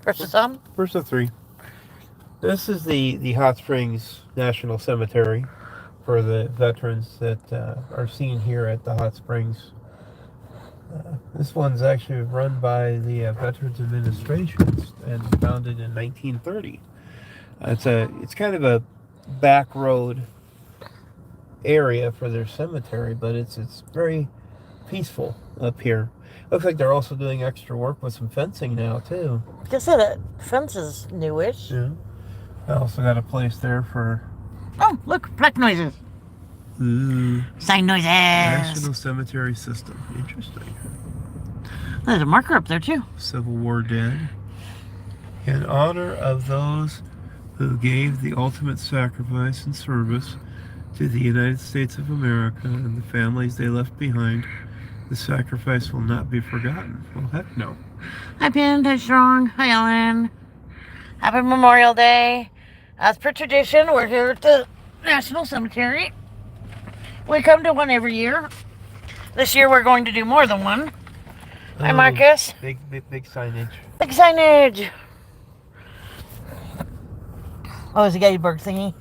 First of some? First of three. This is the Hot Springs National Cemetery for the veterans that are seen here at the Hot Springs. This one's actually run by the Veterans Administration and founded in 1930. It's kind of a back road area for their cemetery, but it's very peaceful up here. Looks like they're also doing extra work with some fencing now too. Like I said, that fence is newish. Yeah. I also got a place there for Oh, look, pluck noises. Sign noises. National Cemetery System. Interesting. There's a marker up there too. Civil War dead. In honor of those who gave the ultimate sacrifice and service to the United States of America and the families they left behind, the sacrifice will not be forgotten. Well, heck no. Hi, Pin. Hi, Strong. Hi, Ellen. Happy Memorial Day. As per tradition, we're here at the National Cemetery. We come to one every year. This year we're going to do more than one. Hi, Marcus. Big signage. Big signage. Oh, it's a Gettysburg thingy.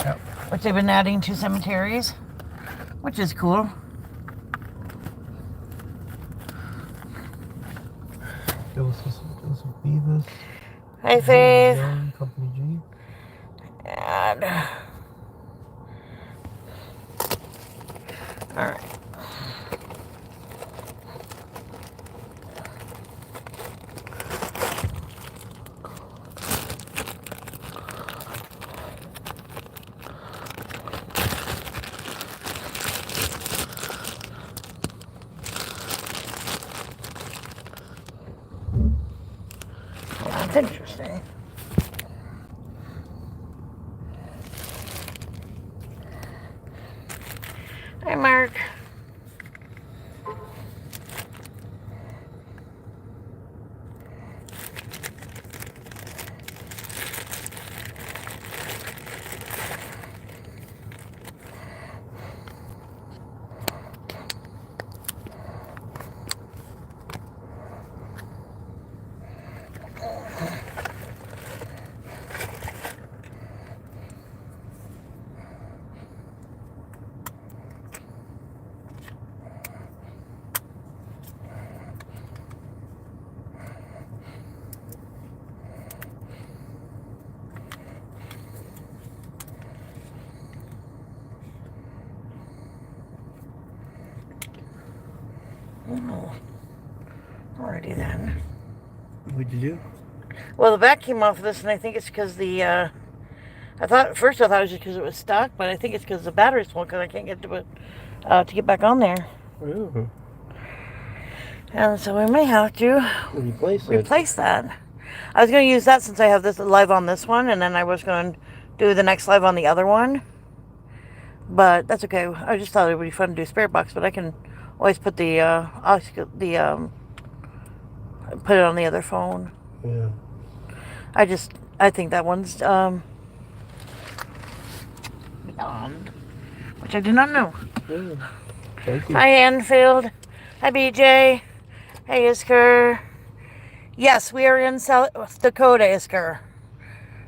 Yep. Which they've been adding to cemeteries, which is cool. Joseph Beavis. Hi, Faith. Company G. And all right. That's interesting. Hi, Mark. Oh, alrighty then. What'd you do? Well, the back came off of this, and I think it's because the, I thought it was just because it was stuck, but I think it's because the battery's full, because I can't get to it, to get back on there. Ooh. And so we may have to Replace that. I was going to use that since I have this live on this one, and then I was going to do the next live on the other one. But that's okay. I just thought it would be fun to do Spirit Box, but I can always put the put it on the other phone. Yeah. I think that one's beyond, which I did not know. Yeah. Thank you. Hi, Anfield. Hi, BJ. Hey, Isker. Yes, we are in South Dakota, Isker.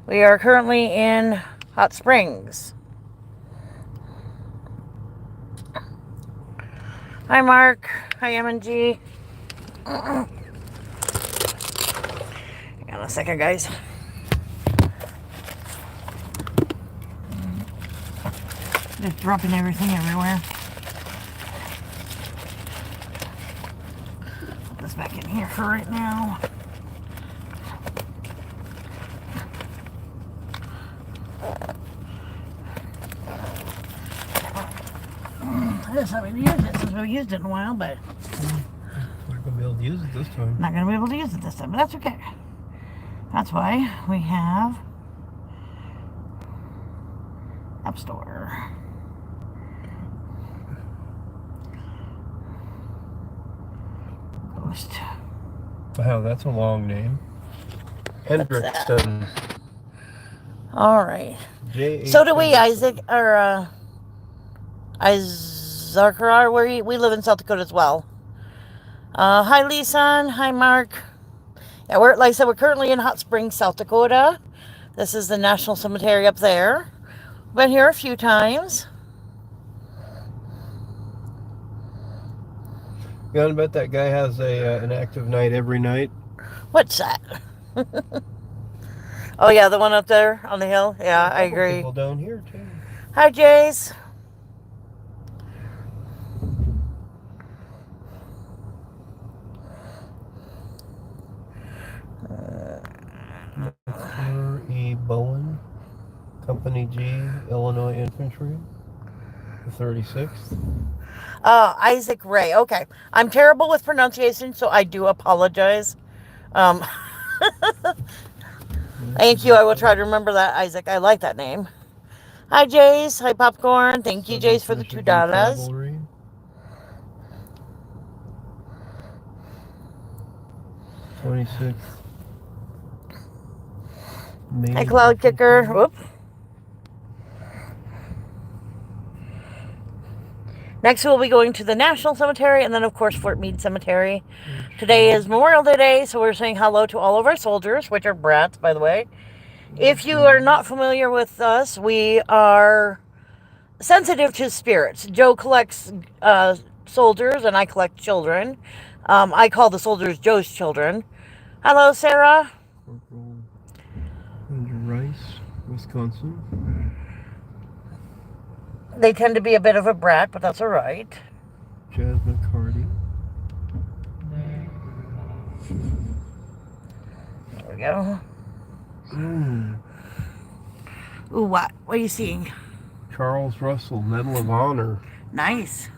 We are currently in Hot Springs. Hi, Mark. Hi, M&G. Hang on a second, guys. Just dropping everything everywhere. Put this back in here for right now. I just haven't used it since we've used it in a while, but We're going to be able to use it this time. not going to be able to use it this time, but that's okay. That's why we have App Store. Ghost. Wow, that's a long name. Hendrickson. All right. J. So do we, Isaac, or Isaacar. We live in South Dakota as well. Hi, Lisan. Hi, Mark. Yeah, we're like I said, we're currently in Hot Springs, South Dakota. This is the National Cemetery up there. Been here a few times. You bet that guy has an active night every night. What's that? Oh yeah, the one up there on the hill. Yeah, I agree. People down here too. Hi, Jace. E. Bowen, Company G, Illinois Infantry, the 36th. Isaac Ray. Okay, I'm terrible with pronunciation, so I do apologize. Thank you. I will try to remember that, Isaac. I like that name. Hi, Jace. Hi, Popcorn. Thank you, Jace, for the $2. 26th. Hi, Cloud Kicker. Whoop. Next, we'll be going to the National Cemetery and then, of course, Fort Meade Cemetery. Today is Memorial Day, so we're saying hello to all of our soldiers, which are brats, by the way. If you are not familiar with us, we are sensitive to spirits. Joe collects soldiers, and I collect children. I call the soldiers Joe's children. Hello, Sarah. Corporal Andrew Rice, Wisconsin. They tend to be a bit of a brat, but that's all right. Jazz McCarty. There we go. Ooh, what? What are you seeing? Charles Russell, Medal of Honor. Nice.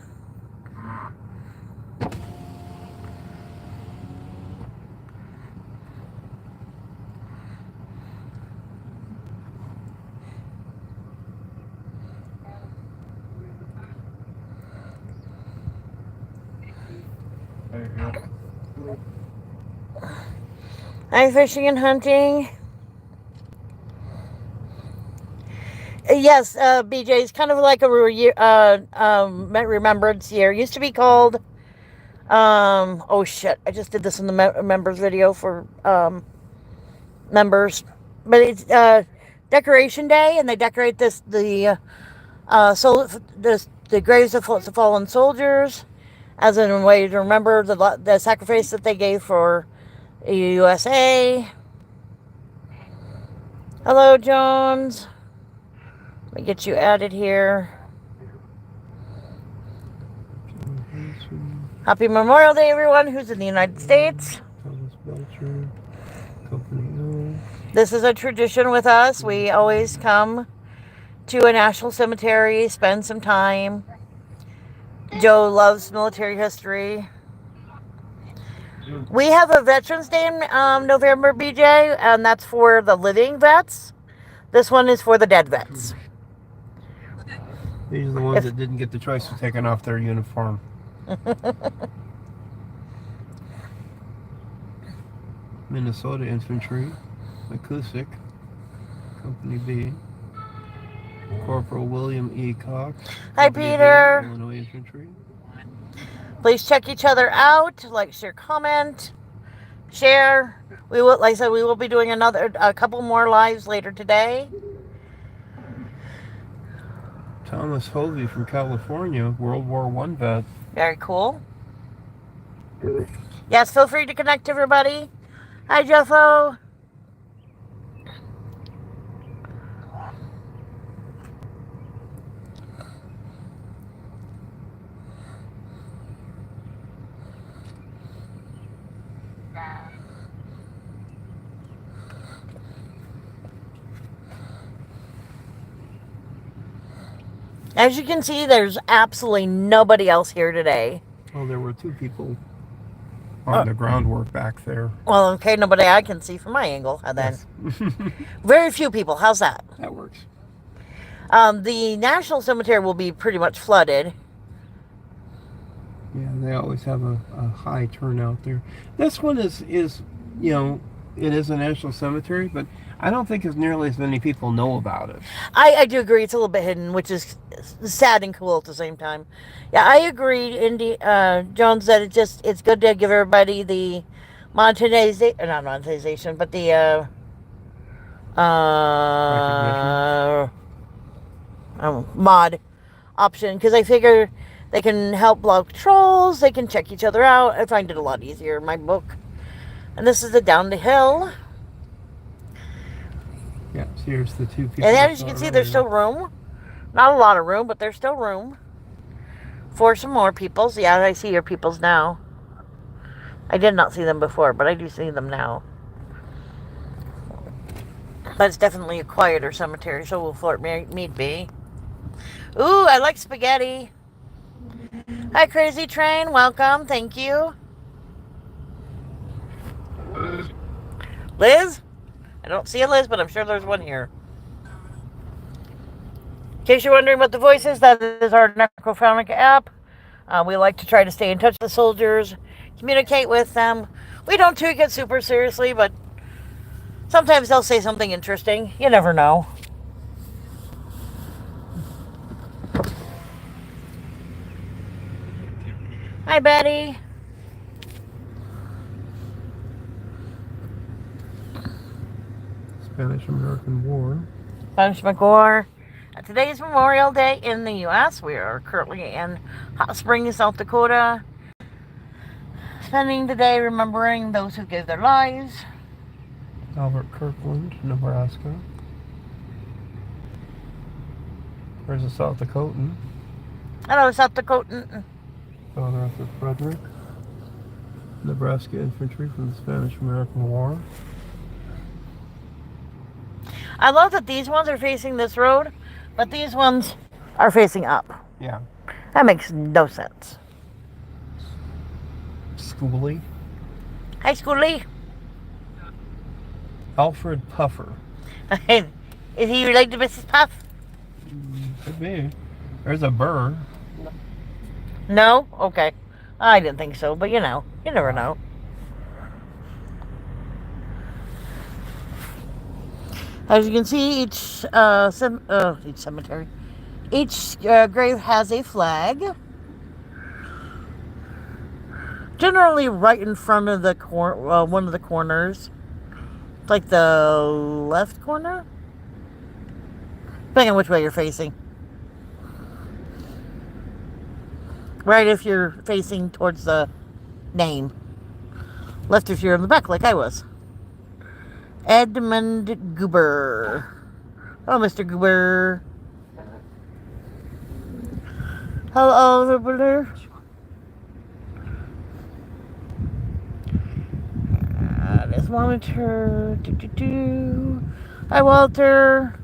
Hi, fishing and hunting. Yes, BJ, it's kind of like a remembrance year. It used to be called, oh shit, I just did this in the members video for members. But it's Decoration Day, and they decorate the graves of the fallen soldiers as a way to remember the sacrifice that they gave for the USA. Hello, Jones. Let me get you added here. Happy Memorial Day, everyone who's in the United States. Thomas Belcher, Company O. This is a tradition with us. We always come to a national cemetery, spend some time. Joe loves military history. We have a Veterans Day in November, BJ, and that's for the living vets. This one is for the dead vets. These are the ones that didn't get the choice of taking off their uniform. Minnesota Infantry, McCusick, Company B. Corporal William E. Cox. Hi, Company Peter. B, Illinois Infantry. Please check each other out. Like, share, comment, share. We will, like I said, we will be doing a couple more lives later today. Thomas Hovey from California, World War I vet. Very cool. Yes, feel free to connect, everybody. Hi, Jeffo. As you can see, there's absolutely nobody else here today. Oh, there were two people on the groundwork back there. Well, okay, nobody I can see from my angle. And then Yes. very few people. How's that? That works. The National Cemetery will be pretty much flooded. Yeah, they always have a high turnout there. This one is you know, it is a national cemetery, but I don't think as nearly as many people know about it. I do agree. It's a little bit hidden, which is sad and cool at the same time. Yeah, I agree, Indy Jones, that it's good to give everybody the monetization, not monetization, but the Recognition. mod option, because I figure they can help block trolls, they can check each other out. I find it a lot easier in my book. And this is the down the hill. Yeah, so here's the two people. And as you can see, there's still room. Not a lot of room, but there's still room for some more peoples. Yeah, I see your peoples now. I did not see them before, but I do see them now. But it's definitely a quieter cemetery, so we'll Fort Meade be. Ooh, I like spaghetti. Hi, Crazy Train. Welcome. Thank you. Liz? I don't see a Liz, but I'm sure there's one here. In case you're wondering what the voice is, that is our Necrophonic app. We like to try to stay in touch with the soldiers, communicate with them. We don't take it super seriously, but sometimes they'll say something interesting. You never know. Hi, Betty. Spanish-American War. Spanish-American War. Today is Memorial Day in the U.S. We are currently in Hot Springs, South Dakota, spending the day remembering those who gave their lives. Albert Kirkland, Nebraska. There's a South Dakotan. Hello, South Dakotan. Father Arthur Frederick. Nebraska infantry from the Spanish-American War. I love that these ones are facing this road, but these ones are facing up. Yeah. That makes no sense. Schoolie. Hi, Schoolie. Alfred Puffer. Is he related to Mrs. Puff? Could be. There's a Burr. No? Okay. I didn't think so, but you know, you never know. As you can see, each cemetery, each grave has a flag. Generally, right in front of the one of the corners, like the left corner, depending on which way you're facing. Right if you're facing towards the name. Left if you're in the back, like I was. Edmund Goober. Hello, Mr. Goober. Hello, everybody. Let's monitor. Hi, Walter.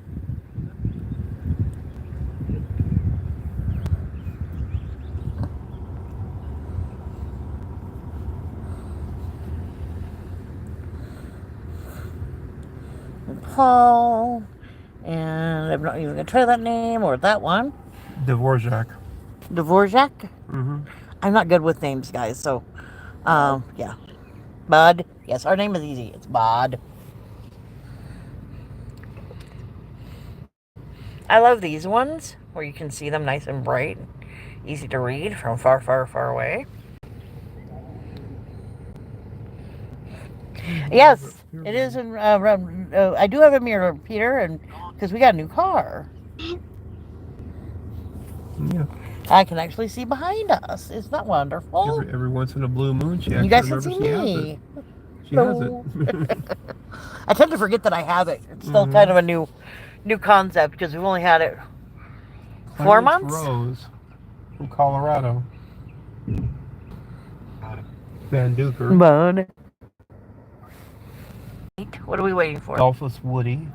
Paul, and I'm not even going to try that name or that one. Dvorak. Dvorak? Mm-hmm. I'm not good with names, guys, so, yeah. Bud. Yes, our name is easy. It's Bud. I love these ones, where you can see them nice and bright, easy to read from far, far, far away. Yes, it is. I do have a mirror, Peter, and because we got a new car. Yeah. I can actually see behind us. Isn't that wonderful? Every once in a blue moon, she actually You guys can see me. She has it. I tend to forget that I have it. It's still kind of a new concept because we've only had it 4 months. Rose from Colorado. Van Duker. Bud. What are we waiting for? Dolphus Woody.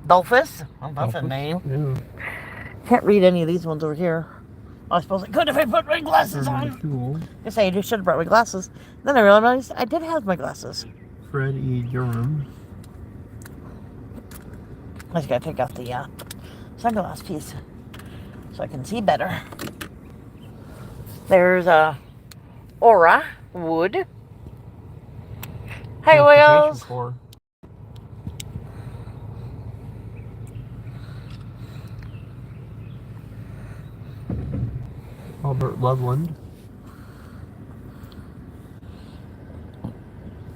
Dolphus? Oh, that's a name. Yeah. Can't read any of these ones over here. I suppose I could if I put my glasses on. Cool. I say I just should have brought my glasses. Then I realized I did have my glasses. Fred E. Durham. I just gotta take off the sunglass piece so I can see better. There's Aura Wood. Hey, Wales. Albert Loveland.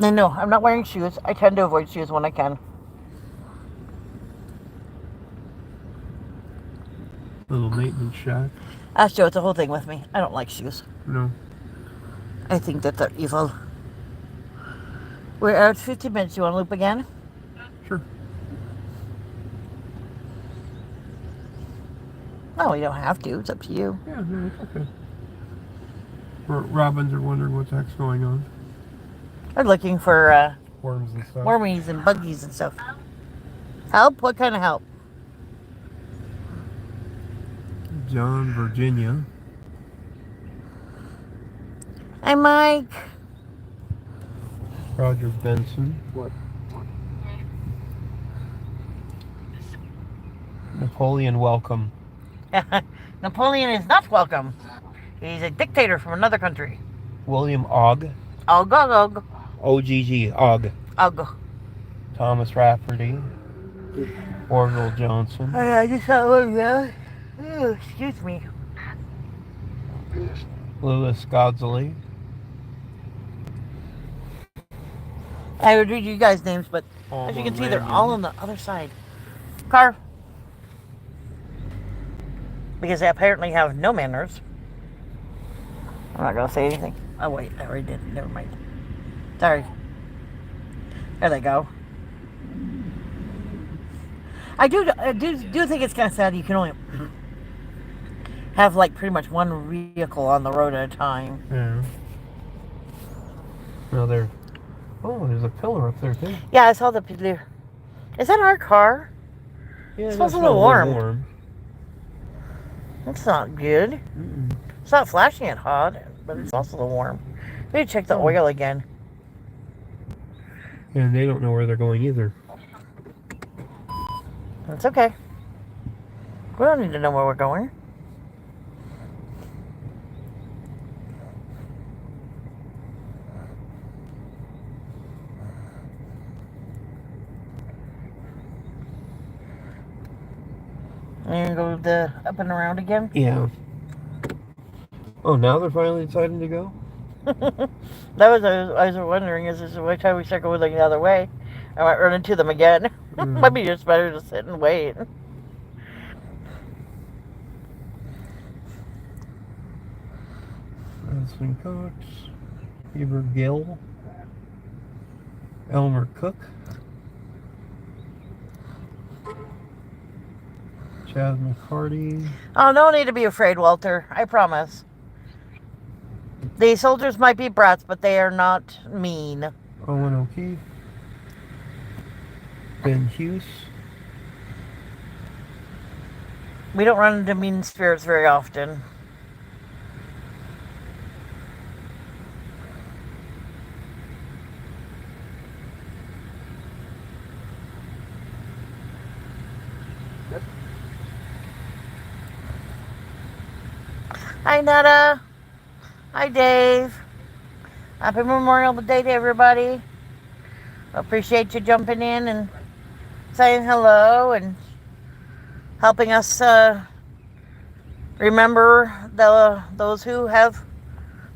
No, I'm not wearing shoes. I tend to avoid shoes when I can. Little maintenance shack. Astro, it's a whole thing with me. I don't like shoes. No. I think that they're evil. We're at 50 minutes. You want to loop again? Sure. No, you don't have to. It's up to you. Yeah, no, it's okay. Robins are wondering what the heck's going on. They're looking for Worms and stuff. wormies and buggies and stuff. Help? What kind of help? John, Virginia. Hey, Mike. Roger Benson. What? Napoleon Welcome. Napoleon is not welcome. He's a dictator from another country. William Ogg. Ogg, ogg, ogg. OGG. Ogg. Ogg. Thomas Rafferty. Orville Johnson. I just saw one guy. Oh, excuse me. Louis Godzley. I would read you guys' names, but as you can see, they're all on the other side. Car. Because they apparently have no manners. I'm not going to say anything. Oh, wait. I already did. Never mind. Sorry. There they go. I do think it's kind of sad you can only have, like, pretty much one vehicle on the road at a time. Yeah. Well, there. Oh, there's a pillar up there too. Yeah, I saw the pillar. Is that our car? Yeah, It that's smells a little not warm. That's not good. Mm-mm. It's not flashing it hot, but it's also a little warm. We need to check the oil again. And they don't know where they're going either. That's okay. We don't need to know where we're going. And go the up and around again. Yeah. Oh, now they're finally deciding to go? That was I was wondering, is this which time we start going the other way? I might run into them again. Might be just better to sit and wait. Anthony Cox, Heber Gill, Elmer Cook, Chad McCarty, Oh, no need to be afraid, Walter. I promise. The soldiers might be brats, but they are not mean. Owen O'Keefe, Ben Hughes, We don't run into mean spirits very often. Hi, Netta. Hi, Dave. Happy Memorial Day to everybody. Appreciate you jumping in and saying hello and helping us remember those who have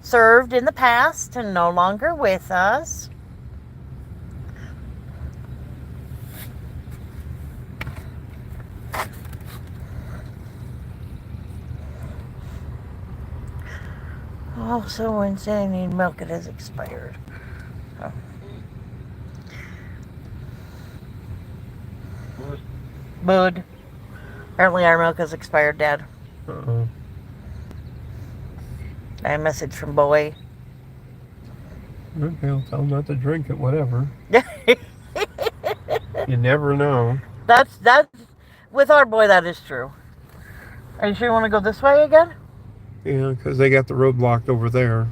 served in the past and no longer with us. Also, when saying need milk, it has expired. Oh. Bud. Apparently our milk has expired, Dad. uh-oh. A message from Boy. Okay, I'll tell them not to drink it, whatever. You never know. That's with our boy, that is true. Are you sure you want to go this way again? Yeah, because they got the road blocked over there.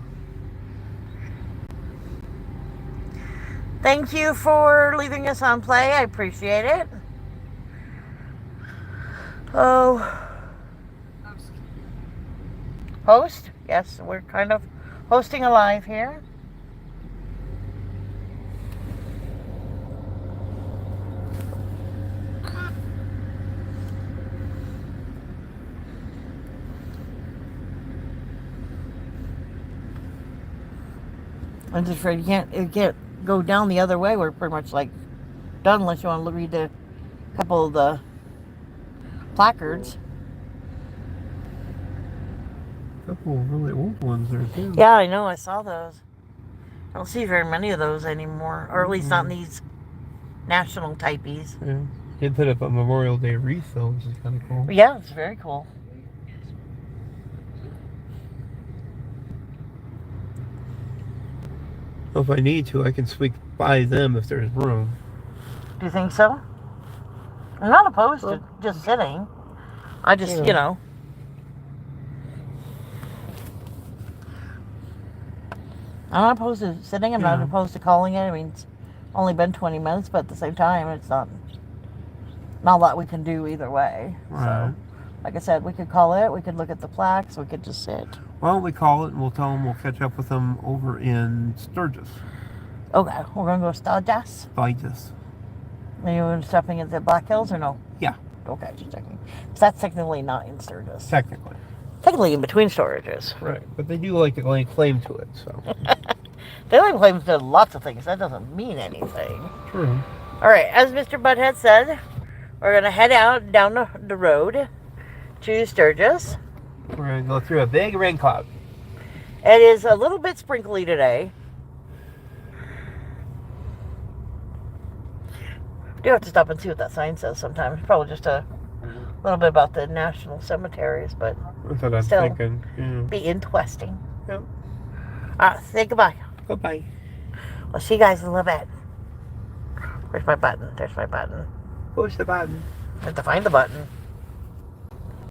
Thank you for leaving us on play. I appreciate it. Oh. Host? Yes, we're kind of hosting a live here. I'm just afraid you can't go down the other way, we're pretty much like done unless you want to read a couple of the placards. A couple of really old ones there too. Yeah, I know. I saw those. I don't see very many of those anymore, or at least not in these national typies. Yeah. He put up a Memorial Day wreath though, which is kind of cool. Yeah, it's very cool. Well, if I need to, I can squeak by them if there's room. Do you think so? I'm not opposed to just sitting. I just, Yeah. you know. I'm not opposed to sitting. I'm not Yeah. opposed to calling it. I mean, it's only been 20 minutes, but at the same time, it's not a lot we can do either way. Right. So, like I said, we could call it. We could look at the plaques. We could just sit. Well, we call it and we'll tell them we'll catch up with them over in Sturgis. Okay, we're going to go Stardust. Sturgis. Are you stopping at the Black Hills or no? Yeah. Okay, just checking. 'Cause that's technically not in Sturgis. Technically. Technically in between storages. Right. But they do like to lay claim to it, so. They like claims to lots of things. That doesn't mean anything. True. All right, as Mr. Butthead said, we're going to head out down the road to Sturgis. We're going to go through a big rain cloud. It is a little bit sprinkly today. I do have to stop and see what that sign says sometimes. Probably just a little bit about the national cemeteries, but That's what I'm Still. thinking. Yeah. be interesting. Yep. All right, say goodbye. Goodbye. We'll see you guys in a little bit. Where's my button? There's my button. Push the button. I have to find the button.